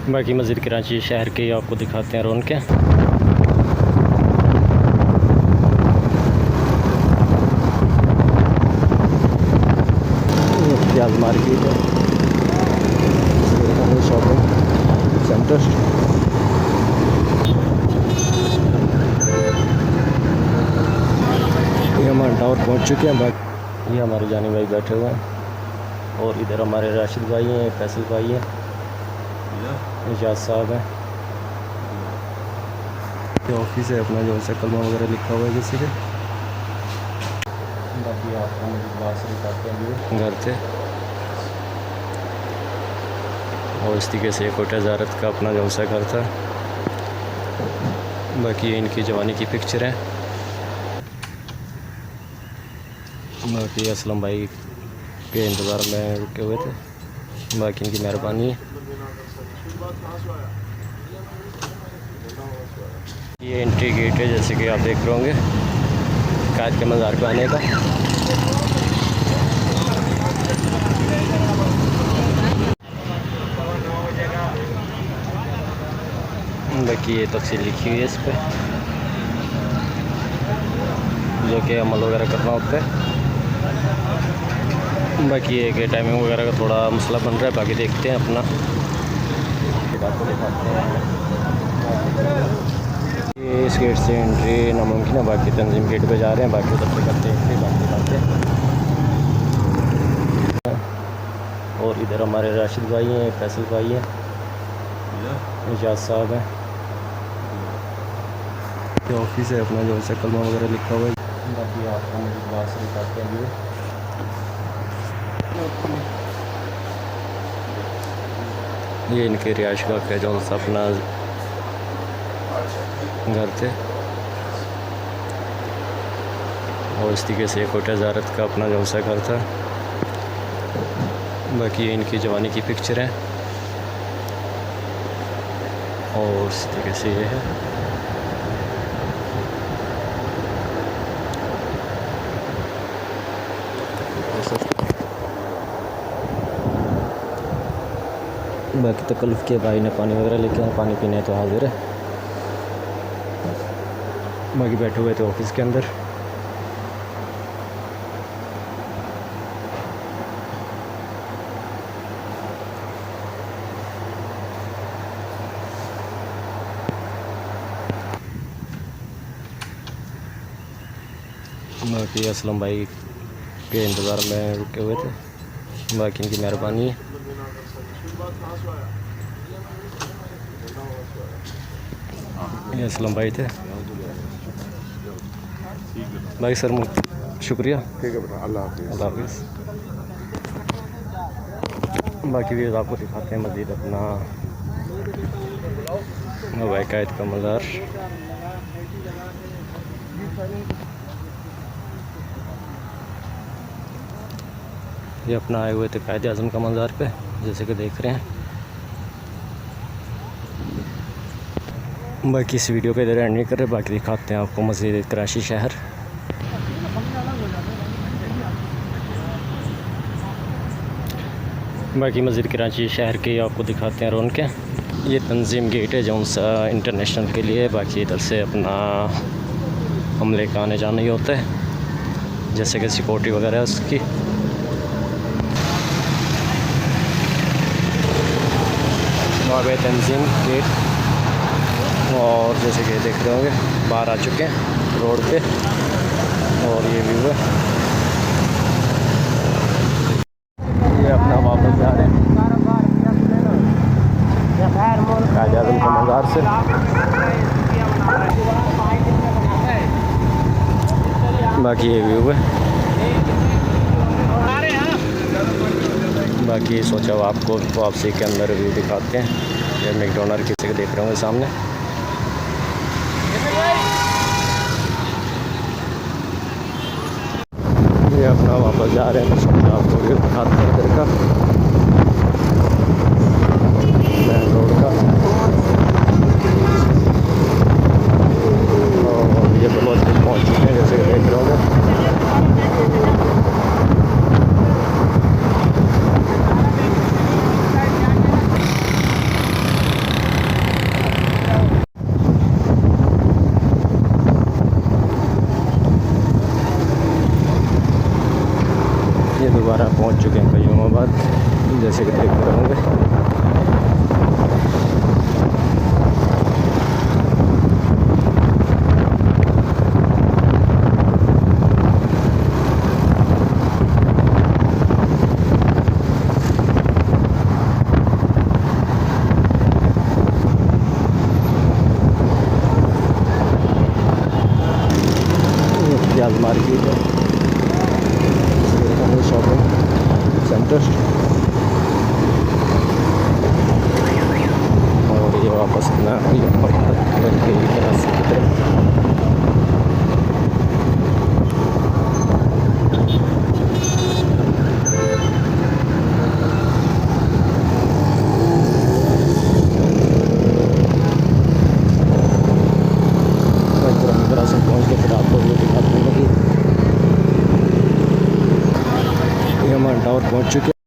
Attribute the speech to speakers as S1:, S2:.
S1: बाकी मस्जिद कराची शहर के आपको दिखाते हैं रौनकें। प्याज मार्केट है, शॉपिंग सेंटर। ये हमारे टावर पहुंच चुके हैं। बाकी ये हमारे जानी भाई बैठे हुए हैं और इधर हमारे राशिद भाई हैं, फैसल भाई हैं, इजाज साहब हैं। ये ऑफिस है अपना, जो है कलमा वगैरह लिखा हुआ है किसी के। बाकी आपको क्लास दिखाते हैं घर से, और इस तरीके से कोटा ज़ारत का अपना जो सा घर था। बाकी ये इनकी जवानी की पिक्चर है। बाकी असलम भाई के इंतज़ार में रुके हुए थे। बाकी इनकी मेहरबानी है। ये एंट्री गेट है, जैसे कि आप देख रहे होंगे कायद के मज़ार पे आने का। बाकी ये तफसील लिखी हुई है इस पर, जो कि अमल वगैरह करना होता है। बाकी ये कि टाइमिंग वगैरह का थोड़ा मसला बन रहा है। बाकी देखते हैं अपना, आपको दिखाते हैं। ये इस गेट से एंट्री नामुमकिन है। बाकी तंजीम गेट पे जा रहे हैं। बाकी उधर से करते हैं एंट्री, बाकी दिखाते हैं। और इधर हमारे राशिद भाई हैं, फैसल भाई हैं, इजाज साहब हैं। ये ऑफिस है अपना, जो है कलमा वगैरह लिखा हुआ है। बाकी आपको मेरी क्लास दिखाते हैं। ये इनके रिहाइश गाह का जो सा अपना घर थे, और इस तरीके से कोटा ज़ारत का अपना जो सा घर था। बाकी ये इनकी जवानी की पिक्चर है, और इस तरीके से ये है। बाकी तकल्लुफ़ के भाई ने पानी वगैरह लेके आए, पानी पीने तो हाजिर है। बाकी बैठे हुए थे ऑफिस के अंदर। बाकी असलम भाई के इंतज़ार में रुके हुए थे। बाकी इनकी मेहरबानी है। ये असलम भाई थे। भाई सर शुक्रिया।
S2: ठीक है बेटा, अल्लाह हाफिज़।
S1: अल्लाह हाफिज़। बाकी भी आपको दिखाते हैं मज़ीद अपना हवाई कायद का मज़ार। ये अपना आए हुए थे कायद आज़म का मज़ार पे, जैसे कि देख रहे हैं। बाकी इस वीडियो पे इधर एंड नहीं कर रहे। बाकी दिखाते हैं आपको मस्जिद कराची शहर। बाकी मस्जिद कराची शहर के आपको दिखाते हैं रौनकें। ये तंजीम गेट है जो सा इंटरनेशनल के लिए। बाकी इधर से अपना हमले का आने जाना ही होता है, जैसे कि सिक्योरिटी वगैरह है उसकी। वहाँ पे तंजीम गेट, और जैसे कि देख रहे होंगे बाहर आ चुके हैं रोड पे, और ये व्यू है। ये अपना वापस जा रहे हैं कायद आज़म के मज़ार से। बाकी ये व्यू है। बाकी सोचा आपको वापसी के अंदर व्यू दिखाते हैं। ये मैकडोनल्ड किसी को देख रहे होंगे सामने। ये अपना वापस जा रहे हैं, तो सोचा आपको व्यू दिखाते हैं इधर का, मेन रोड का। और ये बहुत दिन पहुँच चुके हैं, जैसे कि देख रहे होंगे। होंगे। प्याज मार्केट है, शॉपिंग सेंटर, और ये वापस अपना की तरफ। पहुँच के फिर आपको वो दिखाते हैं कि ये हम टावर पहुँच चुके हैं।